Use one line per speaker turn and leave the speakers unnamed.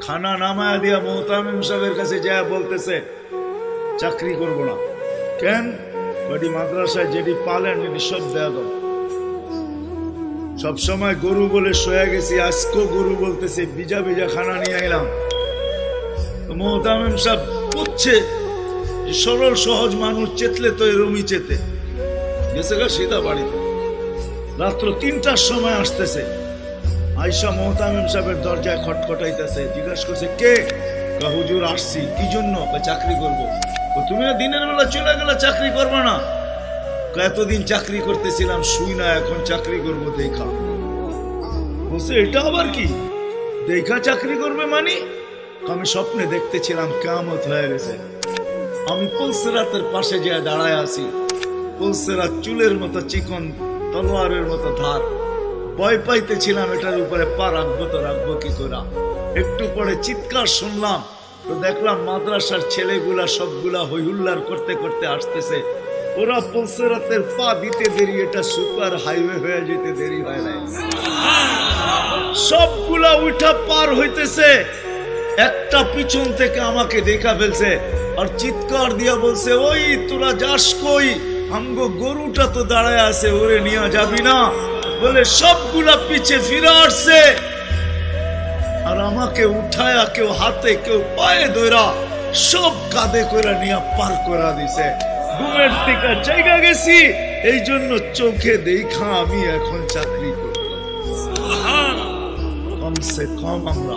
খানা নামায়া দিয়া মোহতামিম সাহেবের কাছে যায় বলতেছে চাকরি করব না। কেন? বডি মাদ্রাসায় যেটি পালেন এটি সব দেয়া দাও। সবসময় গরু বলে শোয়া গেছি, আজকেও গরু বলতেছে বিজা বিজা খানা নিয়ে আইলাম। মোহতামিম সাহেব বুঝছে সরল সহজ মানুষ, চেতলে তো এরমই চেতে গেছে গা সিধা বাড়িতে। রাত্র ৩টার সময় আসতেছে, আয়সা মোহতামিম সাহেবের দরজায় খটখটাইতেছে, জিজ্ঞাসা করছে কে? হুজুর আসছি। কি জন্য? চাকরি করব। তুমি না দিনের বেলা চলে গেলে চাকরি করবো না? এতদিন চাকরি করতেছিলাম শুই না, এখন চাকরি করব দেখা। বলছে এটা আবার কি? দেখা চাকরি করবে মানে? আমি স্বপ্নে দেখতেছিলাম কিয়ামত হয়ে গেছে, আমি পুলসিরাতের পাশে যে দাঁড়ায় আছি, পুলসিরাত চুলের মতো চিকন, তলোয়ারের মতো ধার। ভয় পাইতেছিলাম এটার উপরে পা রাখবো তো রাখবো কি করে। একটু পরে চিৎকার শুনলাম, তো দেখলাম মাদ্রাসার ছেলেগুলা সবগুলা হইহুল্লার করতে করতে আসতেছে। ওরা পুলসিরাতের পা দিতে দেরি, এটা সুপার হাইওয়ে হয়ে যেতে দেরি হয় নাই। সবগুলা উঠা পার হইতেছে, একটা পিছন থেকে আমাকে দেখা ফেলছে আর চিৎকার দিয়া বলছে ওই তোরা যাস কই? আমগো গরুটা তো দাঁড়ায় আছে, ওরে নিয়ে যাবি না? বলে সবগুলা পিছে ফিরে আসছে আর আমাকে উঠায়া কেউ হাতে কেউ পায়ে ধরা সব কাঁধে করে নিয়ে পার করা দিছে। ঘুমের থেকে জায়গা গেছি, এই জন্য চোখে দেখা আমি এখন চাকরি করি। কমসে কম আমরা